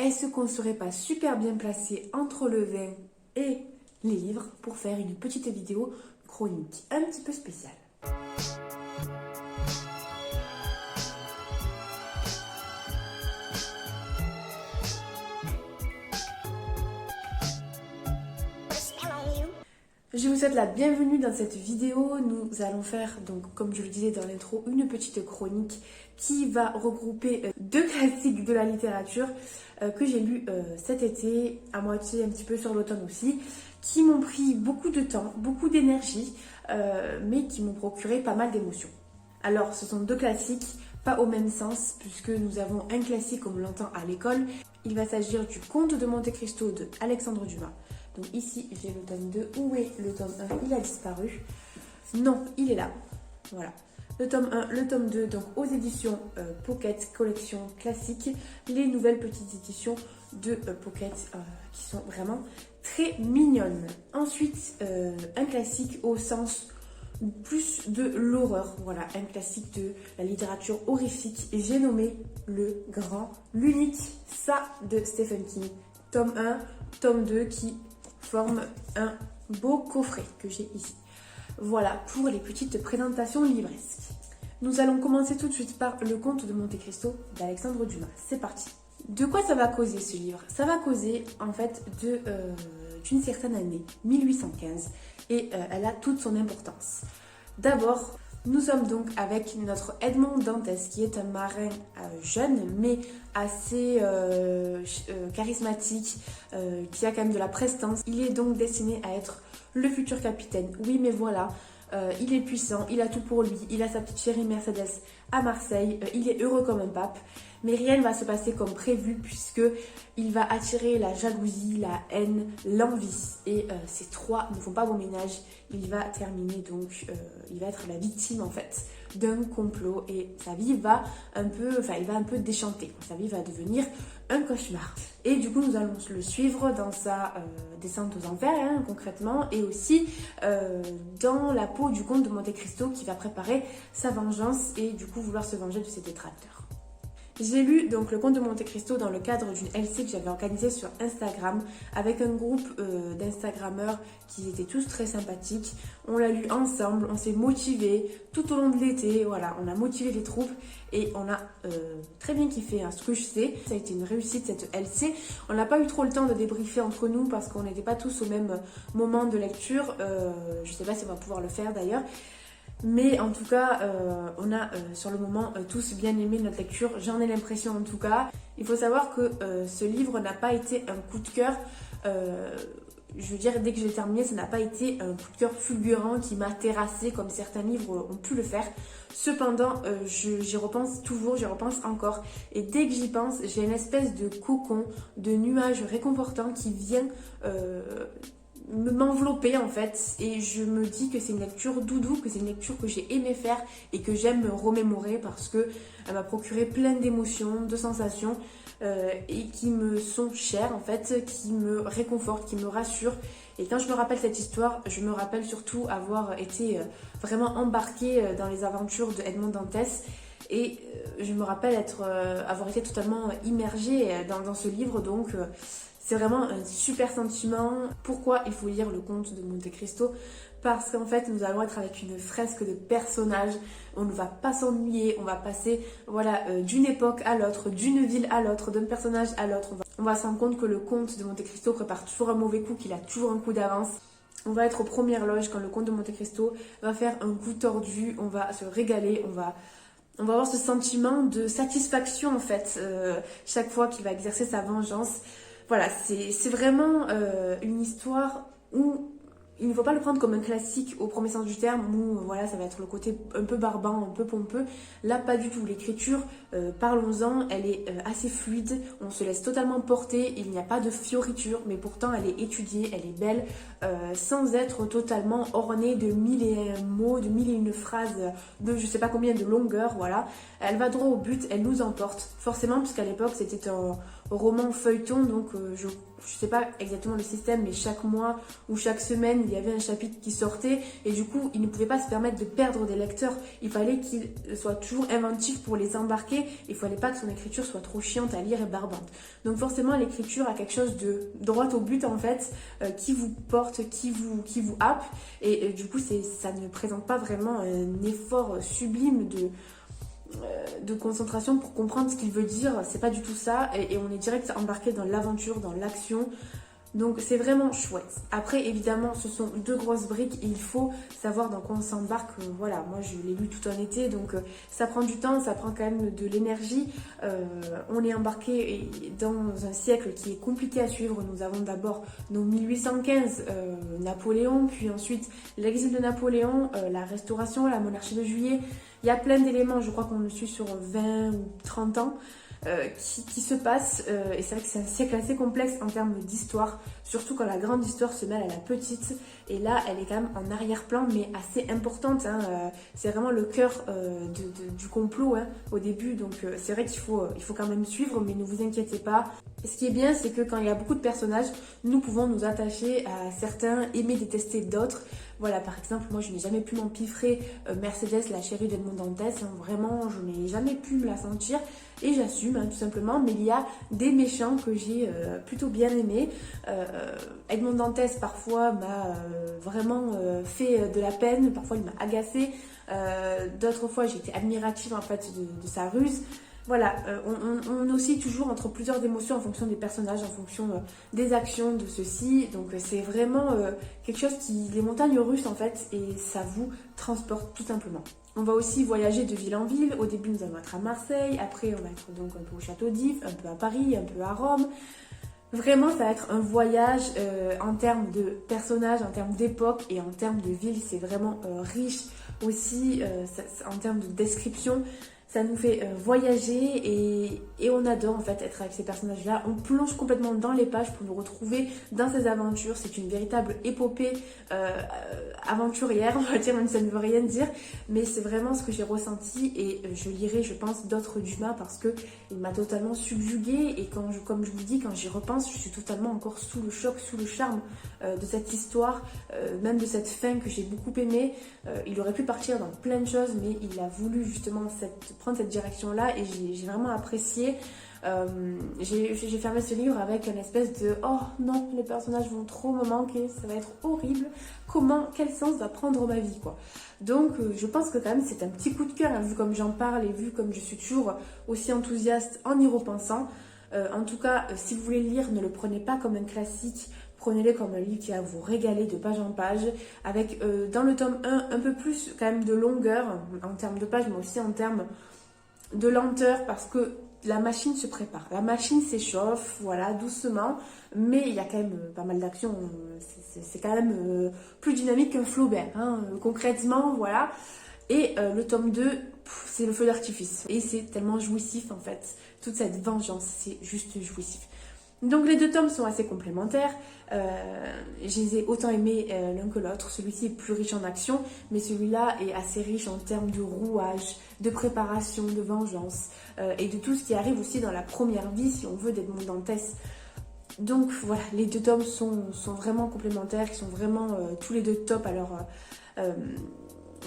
est-ce qu'on ne serait pas super bien placé entre le vin et les livres pour faire une petite vidéo chronique un petit peu spéciale? Je vous souhaite la bienvenue dans cette vidéo. Nous allons faire, donc, comme je le disais dans l'intro, une petite chronique qui va regrouper deux classiques de la littérature que j'ai lus cet été, à moitié un petit peu sur l'automne aussi, qui m'ont pris beaucoup de temps, beaucoup d'énergie, mais qui m'ont procuré pas mal d'émotions. Alors, ce sont deux classiques, pas au même sens, puisque nous avons un classique comme on l'entend à l'école. Il va s'agir du Comte de Monte Cristo de Alexandre Dumas. Donc ici, j'ai le tome 2. Où est le tome 1? Il a disparu. Non, il est là. Voilà. Le tome 1, le tome 2, donc aux éditions Pocket, collection classique. Les nouvelles petites éditions de Pocket qui sont vraiment très mignonnes. Ensuite, un classique au sens plus de l'horreur. Voilà, un classique de la littérature horrifique. Et j'ai nommé Le Grand, l'unique, ça de Stephen King. Tome 1, tome 2 qui forme un beau coffret que j'ai ici. Voilà pour les petites présentations livresques. Nous allons commencer tout de suite par Le Comte de Monte Cristo d'Alexandre Dumas. C'est parti. De quoi ça va causer ce livre? Ça va causer en fait d'une certaine année, 1815, et elle a toute son importance. D'abord, nous sommes donc avec notre Edmond Dantès, qui est un marin jeune, mais assez charismatique, qui a quand même de la prestance. Il est donc destiné à être le futur capitaine. Oui, mais voilà, il est puissant, il a tout pour lui, il a sa petite chérie Mercedes à Marseille, il est heureux comme un pape. Mais rien ne va se passer comme prévu puisque il va attirer la jalousie, la haine, l'envie. Et ces trois ne font pas bon ménage. Il va terminer donc, il va être la victime en fait d'un complot et sa vie va un peu déchanter. Sa vie va devenir un cauchemar. Et du coup, nous allons le suivre dans sa descente aux enfers, hein, concrètement, et aussi dans la peau du comte de Monte Cristo qui va préparer sa vengeance et du coup vouloir se venger de ses détracteurs. J'ai lu donc Le Comte de Monte Cristo dans le cadre d'une LC que j'avais organisée sur Instagram avec un groupe d'Instagrammeurs qui étaient tous très sympathiques. On l'a lu ensemble, on s'est motivés tout au long de l'été, voilà, on a motivé les troupes et on a très bien kiffé, hein, ce que je sais. Ça a été une réussite cette LC. On n'a pas eu trop le temps de débriefer entre nous parce qu'on n'était pas tous au même moment de lecture. Je ne sais pas si on va pouvoir le faire d'ailleurs. Mais en tout cas, on a sur le moment tous bien aimé notre lecture, j'en ai l'impression en tout cas. Il faut savoir que ce livre n'a pas été un coup de cœur, je veux dire dès que j'ai terminé, ça n'a pas été un coup de cœur fulgurant qui m'a terrassé comme certains livres ont pu le faire. Cependant, j'y repense toujours, j'y repense encore. Et dès que j'y pense, j'ai une espèce de cocon, de nuage réconfortant qui vient m'envelopper en fait, et je me dis que c'est une lecture doudou, que c'est une lecture que j'ai aimé faire et que j'aime me remémorer parce que elle m'a procuré plein d'émotions, de sensations et qui me sont chères en fait, qui me réconfortent, qui me rassurent. Et quand je me rappelle cette histoire, je me rappelle surtout avoir été vraiment embarquée dans les aventures de Edmond Dantès. Et je me rappelle avoir été totalement immergée dans ce livre, donc c'est vraiment un super sentiment. Pourquoi il faut lire Le Comte de Monte Cristo? Parce qu'en fait, nous allons être avec une fresque de personnages. On ne va pas s'ennuyer, on va passer voilà, d'une époque à l'autre, d'une ville à l'autre, d'un personnage à l'autre. On va se rendre compte que le Comte de Monte Cristo prépare toujours un mauvais coup, qu'il a toujours un coup d'avance. On va être aux premières loges quand le Comte de Monte Cristo va faire un coup tordu. On va se régaler, on va avoir ce sentiment de satisfaction en fait, chaque fois qu'il va exercer sa vengeance. Voilà, c'est vraiment une histoire où il ne faut pas le prendre comme un classique au premier sens du terme, où voilà, ça va être le côté un peu barbant, un peu pompeux. Là, pas du tout. L'écriture, parlons-en, elle est assez fluide, on se laisse totalement porter, il n'y a pas de fioriture, mais pourtant elle est étudiée, elle est belle, sans être totalement ornée de mille et un mots, de mille et une phrases, de je sais pas combien de longueur, voilà. Elle va droit au but, elle nous emporte, forcément, puisqu'à l'époque, c'était roman feuilleton, donc je sais pas exactement le système, mais chaque mois ou chaque semaine, il y avait un chapitre qui sortait, et du coup, il ne pouvait pas se permettre de perdre des lecteurs. Il fallait qu'il soit toujours inventif pour les embarquer, il fallait pas que son écriture soit trop chiante à lire et barbante. Donc forcément, l'écriture a quelque chose de droit au but, en fait, qui vous porte, qui vous happe, et du coup, ça ne présente pas vraiment un effort sublime de concentration pour comprendre ce qu'il veut dire. C'est pas du tout ça, et on est direct embarqué dans l'aventure, dans l'action. Donc c'est vraiment chouette. Après évidemment ce sont deux grosses briques et il faut savoir dans quoi on s'embarque. Voilà, moi je l'ai lu tout un été, donc ça prend du temps, ça prend quand même de l'énergie. On est embarqué dans un siècle qui est compliqué à suivre. Nous avons d'abord nos 1815, Napoléon, puis ensuite l'exil de Napoléon, la restauration, la monarchie de Juillet. Il y a plein d'éléments, je crois qu'on le suit sur 20 ou 30 ans. Qui se passe, et c'est vrai que c'est un siècle assez complexe en termes d'histoire, surtout quand la grande histoire se mêle à la petite, et là elle est quand même en arrière-plan mais assez importante, hein, c'est vraiment le cœur du complot, hein, au début, donc c'est vrai qu'il faut quand même suivre, mais ne vous inquiétez pas. Et ce qui est bien, c'est que quand il y a beaucoup de personnages, nous pouvons nous attacher à certains, aimer détester d'autres. Voilà, par exemple, moi je n'ai jamais pu m'empiffrer Mercedes, la chérie d'Edmond Dantès, hein, vraiment je n'ai jamais pu me la sentir, et j'assume, hein, tout simplement, mais il y a des méchants que j'ai plutôt bien aimés. Edmond Dantès parfois m'a vraiment fait de la peine, parfois il m'a agacée, d'autres fois j'ai été admirative en fait de sa ruse. Voilà, on oscille toujours entre plusieurs émotions en fonction des personnages, en fonction des actions de ceux-ci. Donc c'est vraiment quelque chose les montagnes russes en fait, et ça vous transporte tout simplement. On va aussi voyager de ville en ville. Au début nous allons être à Marseille, après on va être donc un peu au Château d'If, un peu à Paris, un peu à Rome. Vraiment, ça va être un voyage en termes de personnages, en termes d'époque et en termes de ville. C'est vraiment riche aussi en termes de description. Ça nous fait voyager et on adore en fait être avec ces personnages-là. On plonge complètement dans les pages pour nous retrouver dans ces aventures. C'est une véritable épopée aventurière, on va dire, même si ça ne veut rien dire. Mais c'est vraiment ce que j'ai ressenti et je lirai, je pense, d'autres Dumas parce qu'il m'a totalement subjuguée. Et comme je vous dis, quand j'y repense, je suis totalement encore sous le choc, sous le charme de cette histoire, même de cette fin que j'ai beaucoup aimée. Il aurait pu partir dans plein de choses, mais il a voulu justement prendre cette direction-là et j'ai vraiment apprécié. J'ai fermé ce livre avec une espèce de « Oh non, les personnages vont trop me manquer, ça va être horrible. Quel sens va prendre ma vie ?» quoi. Donc je pense que quand même c'est un petit coup de cœur, hein, vu comme j'en parle et vu comme je suis toujours aussi enthousiaste en y repensant. En tout cas, si vous voulez le lire, ne le prenez pas comme un classique. Prenez-le comme un livre qui va vous régaler de page en page, avec dans le tome 1 un peu plus quand même de longueur en termes de pages, mais aussi en termes de lenteur, parce que la machine se prépare, la machine s'échauffe, voilà, doucement, mais il y a quand même pas mal d'action, c'est quand même plus dynamique qu'un Flaubert, hein, concrètement, voilà. Et le tome 2, c'est le feu d'artifice, et c'est tellement jouissif en fait, toute cette vengeance, c'est juste jouissif. Donc les deux tomes sont assez complémentaires, je les ai autant aimés l'un que l'autre. Celui-ci est plus riche en action, mais celui-là est assez riche en termes de rouage, de préparation, de vengeance, et de tout ce qui arrive aussi dans la première vie, si on veut, d'Edmond Dantès. Donc voilà, les deux tomes sont vraiment complémentaires, ils sont vraiment tous les deux top, alors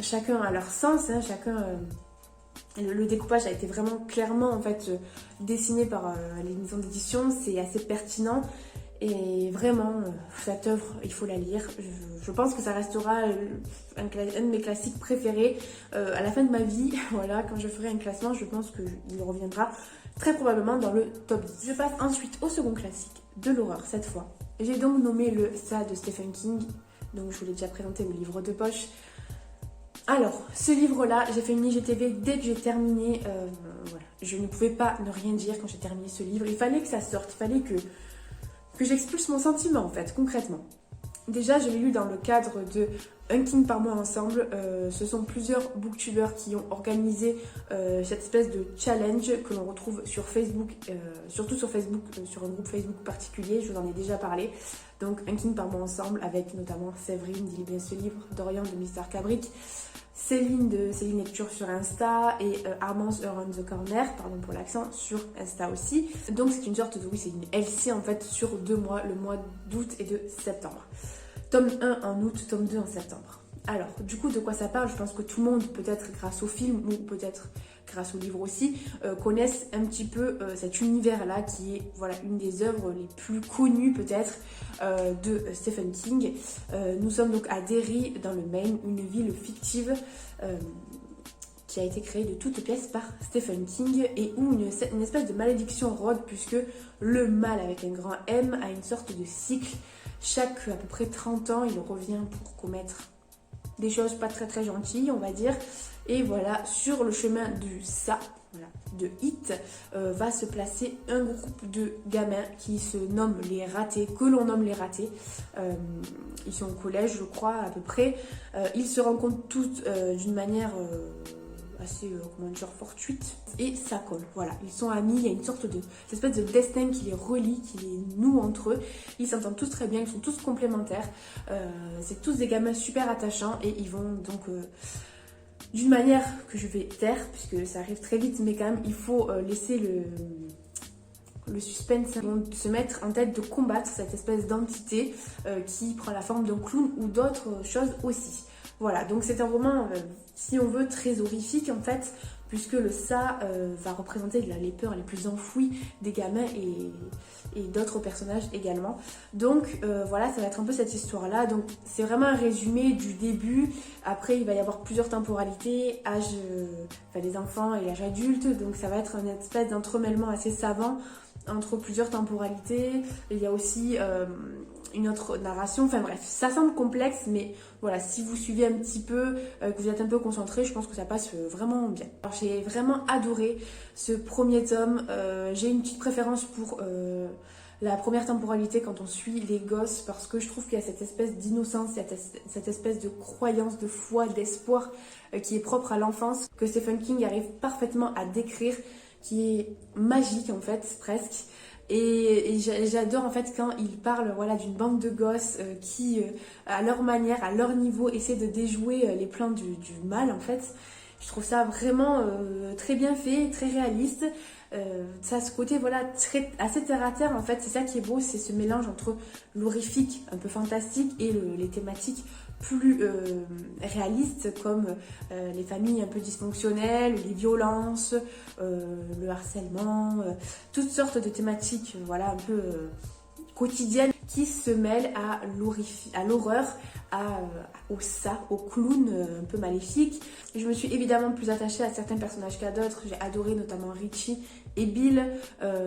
chacun à leur sens, hein, chacun... Le découpage a été vraiment clairement en fait dessiné par les maisons d'édition, c'est assez pertinent et vraiment cette œuvre il faut la lire. Je pense que ça restera un de mes classiques préférés à la fin de ma vie. Voilà, quand je ferai un classement, je pense qu'il reviendra très probablement dans le top 10. Je passe ensuite au second classique de l'horreur cette fois. J'ai donc nommé le Ça de Stephen King, donc je vous l'ai déjà présenté au livre de poche. Alors, ce livre-là, j'ai fait une IGTV dès que j'ai terminé, voilà. Je ne pouvais pas ne rien dire quand j'ai terminé ce livre. Il fallait que ça sorte, il fallait que j'expulse mon sentiment en fait, concrètement. Déjà, je l'ai lu dans le cadre de Un King par mois ensemble, ce sont plusieurs booktubeurs qui ont organisé cette espèce de challenge que l'on retrouve sur Facebook, surtout sur Facebook, sur un groupe Facebook particulier, je vous en ai déjà parlé. Donc Un King par mois ensemble avec notamment Séverine d'Il est bien ce livre, Dorian de Mister Cabric, Céline de Céline Lecture sur Insta et Armance Around the Corner, pardon pour l'accent, sur Insta aussi. Donc c'est une sorte de, oui c'est une LC en fait sur 2 mois, le mois d'août et de septembre. Tome 1 en août, tome 2 en septembre. Alors, du coup, de quoi ça parle? Je pense que tout le monde, peut-être grâce au film ou peut-être grâce au livre aussi, connaissent un petit peu cet univers-là qui est voilà, une des œuvres les plus connues peut-être de Stephen King. Nous sommes donc à Derry, dans le Maine, une ville fictive qui a été créée de toutes pièces par Stephen King et où une espèce de malédiction rôde puisque le mal avec un grand M a une sorte de cycle. Chaque à peu près 30 ans, il revient pour commettre des choses pas très très gentilles, on va dire. Et voilà, sur le chemin du ça, voilà, de It, va se placer un groupe de gamins qui se nomment les ratés, que l'on nomme les ratés. Ils sont au collège, je crois, à peu près. Ils se rencontrent tous d'une manière assez, comment dire, fortuite. Et ça colle, voilà. Ils sont amis, il y a une sorte de cette espèce de destin qui les relie, qui les noue entre eux. Ils s'entendent tous très bien, ils sont tous complémentaires. C'est tous des gamins super attachants et ils vont donc... d'une manière que je vais taire, puisque ça arrive très vite, mais quand même, il faut laisser le suspense. Ils vont se mettre en tête de combattre cette espèce d'entité qui prend la forme d'un clown ou d'autres choses aussi. Voilà, donc c'est un roman, si on veut, très horrifique en fait, puisque le ça va représenter les peurs les plus enfouies des gamins et d'autres personnages également. Donc voilà, ça va être un peu cette histoire-là. Donc c'est vraiment un résumé du début. Après, il va y avoir plusieurs temporalités, âge, les enfants et l'âge adulte. Donc ça va être une espèce d'entremêlement assez savant entre plusieurs temporalités. Il y a aussi une autre narration, enfin bref, ça semble complexe, mais voilà, si vous suivez un petit peu, que vous êtes un peu concentré, je pense que ça passe vraiment bien. Alors j'ai vraiment adoré ce premier tome, j'ai une petite préférence pour la première temporalité quand on suit les gosses, parce que je trouve qu'il y a cette espèce d'innocence, cette espèce de croyance, de foi, d'espoir qui est propre à l'enfance, que Stephen King arrive parfaitement à décrire, qui est magique en fait, presque. Et j'adore en fait quand il parle voilà, d'une bande de gosses qui, à leur manière, à leur niveau, essaient de déjouer les plans du mal en fait. Je trouve ça vraiment très bien fait, très réaliste. Ça a ce côté voilà, assez terre à terre en fait, c'est ça qui est beau, c'est ce mélange entre l'horrifique, un peu fantastique et les thématiques plus réalistes comme les familles un peu dysfonctionnelles, les violences, le harcèlement, toutes sortes de thématiques voilà, un peu quotidiennes qui se mêlent à l'horreur, au ça, au clown un peu maléfique. Je me suis évidemment plus attachée à certains personnages qu'à d'autres. J'ai adoré notamment Richie et Bill.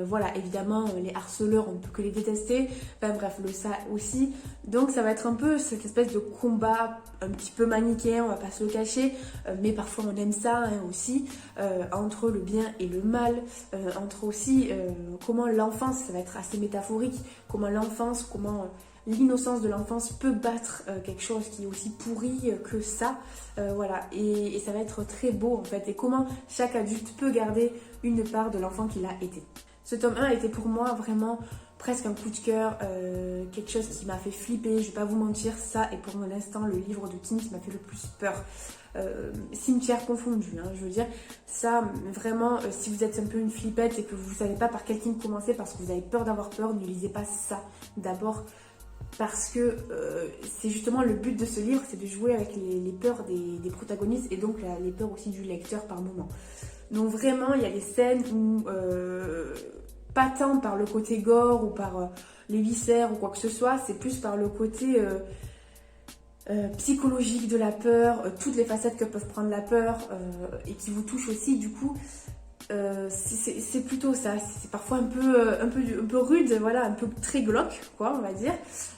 Voilà, évidemment, les harceleurs, on ne peut que les détester. Enfin bref, le ça aussi. Donc ça va être un peu cette espèce de combat un petit peu manichéen, on va pas se le cacher. Mais parfois on aime ça hein, aussi. Entre le bien et le mal. Entre aussi comment l'enfance, ça va être assez métaphorique. Comment l'enfance, comment l'innocence de l'enfance peut battre quelque chose qui est aussi pourri que ça. Voilà, et ça va être très beau en fait. Et comment chaque adulte peut garder une part de l'enfant qu'il a été. Ce tome 1 a été pour moi vraiment presque un coup de cœur, quelque chose qui m'a fait flipper, je vais pas vous mentir, ça est pour l'instant le livre de King qui m'a fait le plus peur. Cimetière confondu, hein, je veux dire, ça vraiment, si vous êtes un peu une flippette et que vous savez pas par quel King commencer parce que vous avez peur d'avoir peur, ne lisez pas ça d'abord. Parce que c'est justement le but de ce livre, c'est de jouer avec les peurs des protagonistes et donc les peurs aussi du lecteur par moment. Donc vraiment, il y a des scènes où, pas tant par le côté gore ou par les viscères ou quoi que ce soit, c'est plus par le côté psychologique de la peur, toutes les facettes que peuvent prendre la peur et qui vous touchent aussi du coup. C'est plutôt ça, c'est parfois un peu rude, voilà, un peu très glauque, quoi, on va dire.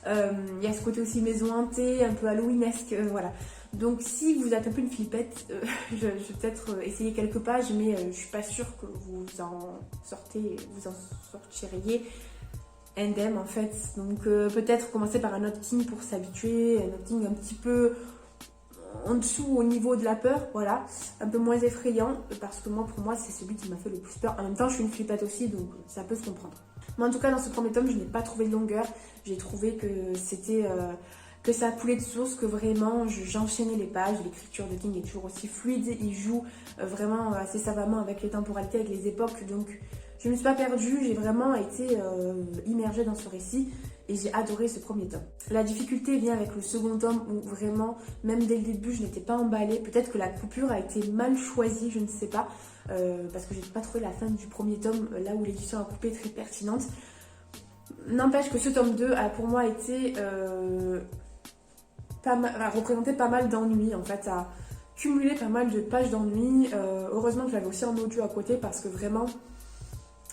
Il y a ce côté aussi maison hantée, un peu halloweenesque, voilà. Donc si vous êtes un peu une flippette, je vais peut-être essayer quelques pages, mais je suis pas sûre que vous en sortiriez indemne en fait. Donc peut-être commencer par un autre King pour s'habituer, un autre King un petit peu en dessous au niveau de la peur, voilà, un peu moins effrayant, parce que moi, pour moi, c'est celui qui m'a fait le plus peur. En même temps, je suis une flippette aussi, donc ça peut se comprendre. Mais en tout cas, dans ce premier tome, je n'ai pas trouvé de longueur. J'ai trouvé que c'était... que ça coulait de source, que vraiment j'enchaînais les pages. L'écriture de King est toujours aussi fluide, il joue vraiment assez savamment avec les temporalités, avec les époques, donc je ne me suis pas perdue, j'ai vraiment été immergée dans ce récit et j'ai adoré ce premier tome. La difficulté vient avec le second tome où vraiment, même dès le début, je n'étais pas emballée. Peut-être que la coupure a été mal choisie, je ne sais pas, parce que j'ai pas trouvé la fin du premier tome, là où l'édition a coupé, très pertinente. N'empêche que ce tome 2 a pour moi été... a représenté pas mal d'ennuis, en fait, a cumulé pas mal de pages d'ennuis. Heureusement que je l'avais aussi en audio à côté parce que vraiment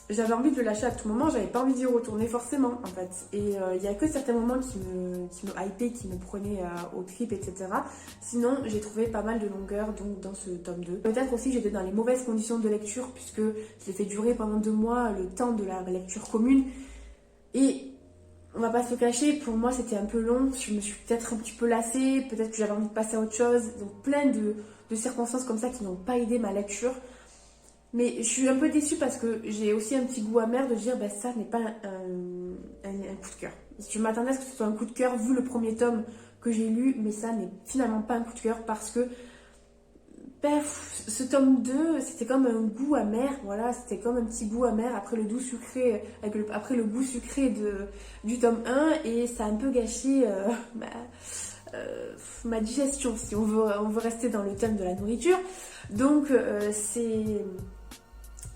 j'avais envie de le lâcher à tout moment, j'avais pas envie d'y retourner forcément en fait. Et il y a que certains moments qui me hypaient, qui me prenaient au trip, etc. Sinon j'ai trouvé pas mal de longueur donc dans ce tome 2. Peut-être aussi j'étais dans les mauvaises conditions de lecture puisque je l'ai fait durer pendant 2 mois le temps de la lecture commune. Et on va pas se le cacher, pour moi c'était un peu long, je me suis peut-être un petit peu lassée, peut-être que j'avais envie de passer à autre chose, donc plein de circonstances comme ça qui n'ont pas aidé ma lecture. Mais je suis un peu déçue parce que j'ai aussi un petit goût amer de dire bah, ça n'est pas un coup de cœur. Je m'attendais à ce que ce soit un coup de cœur vu le premier tome que j'ai lu, mais ça n'est finalement pas un coup de cœur parce que ce tome 2, c'était comme un goût amer, voilà, c'était comme un petit goût amer après le doux sucré, après le goût sucré du tome 1 et ça a un peu gâché ma digestion si on veut rester dans le thème de la nourriture. Donc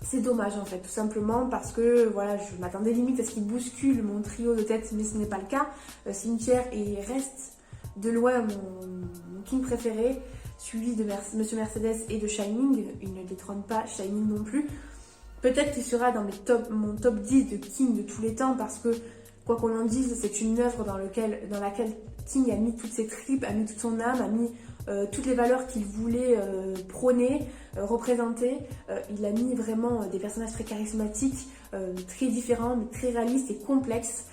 c'est dommage en fait, tout simplement parce que voilà, je m'attendais limite à ce qu'il bouscule mon trio de tête, mais ce n'est pas le cas. Cimetière et reste de loin mon King préféré, suivi de Monsieur Mercedes et de Shining. Il ne détrône pas Shining non plus. Peut-être qu'il sera dans mon top 10 de King de tous les temps parce que, quoi qu'on en dise, c'est une œuvre dans laquelle King a mis toutes ses tripes, a mis toute son âme, a mis toutes les valeurs qu'il voulait prôner, représenter. Il a mis vraiment des personnages très charismatiques, très différents, mais très réalistes et complexes.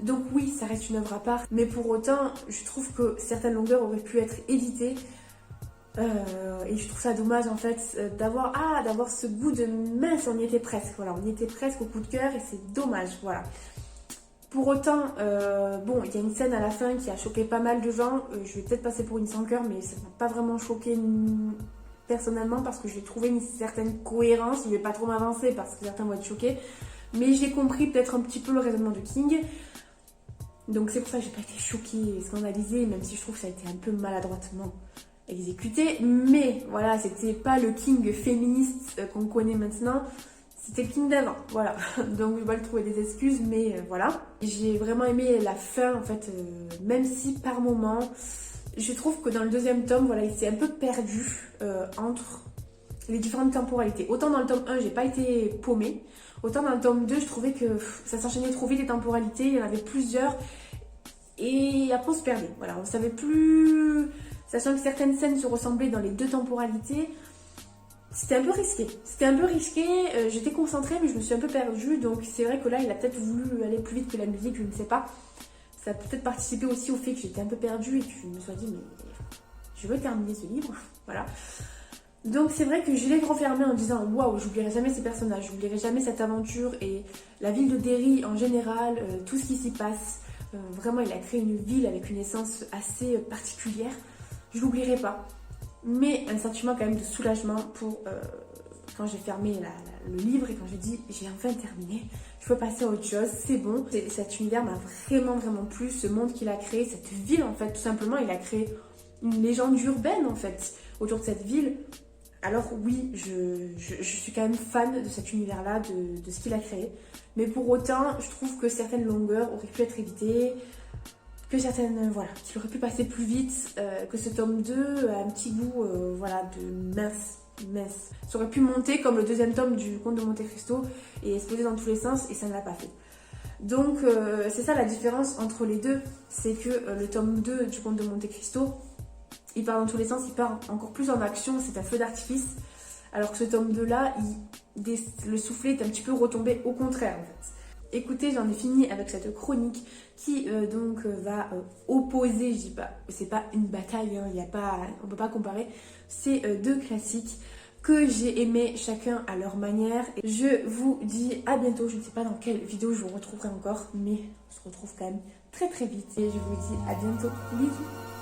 Donc oui, ça reste une œuvre à part, mais pour autant, je trouve que certaines longueurs auraient pu être évitées. Et je trouve ça dommage en fait d'avoir ce goût de mince, on y était presque, voilà, on y était presque au coup de cœur et c'est dommage, voilà. Pour autant, bon, il y a une scène à la fin qui a choqué pas mal de gens, je vais peut-être passer pour une sans cœur, mais ça m'a pas vraiment choqué personnellement parce que j'ai trouvé une certaine cohérence, je vais pas trop m'avancer parce que certains vont être choqués, mais j'ai compris peut-être un petit peu le raisonnement de King. Donc c'est pour ça que j'ai pas été choquée et scandalisée, même si je trouve que ça a été un peu maladroitement exécuté. Mais voilà, c'était pas le King féministe qu'on connaît maintenant, c'était le King d'avant, voilà. Donc je vais le trouver des excuses, mais voilà. J'ai vraiment aimé la fin en fait, même si par moment, je trouve que dans le deuxième tome, voilà, il s'est un peu perdu entre les différentes temporalités. Autant dans le tome 1, j'ai pas été paumée. Autant dans le tome 2, je trouvais que ça s'enchaînait trop vite les temporalités, il y en avait plusieurs. Et après on se perdait, voilà, on savait plus... Sachant que certaines scènes se ressemblaient dans les deux temporalités, c'était un peu risqué. J'étais concentrée mais je me suis un peu perdue. Donc c'est vrai que là, il a peut-être voulu aller plus vite que la musique, je ne sais pas. Ça a peut-être participé aussi au fait que j'étais un peu perdue et que je me suis dit, mais je veux terminer ce livre, voilà. Donc c'est vrai que je l'ai refermé en disant waouh, j'oublierai jamais ces personnages, j'oublierai jamais cette aventure et la ville de Derry en général, tout ce qui s'y passe. Vraiment, il a créé une ville avec une essence assez particulière. Je l'oublierai pas. Mais un sentiment quand même de soulagement pour quand j'ai fermé le livre et quand j'ai dit j'ai enfin terminé, je peux passer à autre chose, c'est bon. Cet univers m'a vraiment plu, ce monde qu'il a créé, cette ville en fait, tout simplement, il a créé une légende urbaine en fait autour de cette ville. Alors oui, je suis quand même fan de cet univers-là, de ce qu'il a créé. Mais pour autant, je trouve que certaines longueurs auraient pu être évitées, que certaines, voilà, qu'il aurait pu passer plus vite, que ce tome 2 a un petit goût, voilà, de mince. Ça aurait pu monter comme le deuxième tome du Comte de Monte Cristo et exploser dans tous les sens et ça ne l'a pas fait. Donc c'est ça la différence entre les deux, c'est que le tome 2 du Comte de Monte Cristo, il part dans tous les sens, il part encore plus en action, c'est un feu d'artifice. Alors que ce tome 2 là, le soufflet est un petit peu retombé au contraire en fait. Écoutez, j'en ai fini avec cette chronique qui va opposer, je dis pas, c'est pas une bataille, hein, on peut pas comparer, c'est deux classiques que j'ai aimés chacun à leur manière. Et je vous dis à bientôt, je ne sais pas dans quelle vidéo je vous retrouverai encore, mais on se retrouve quand même très très vite et je vous dis à bientôt, bisous.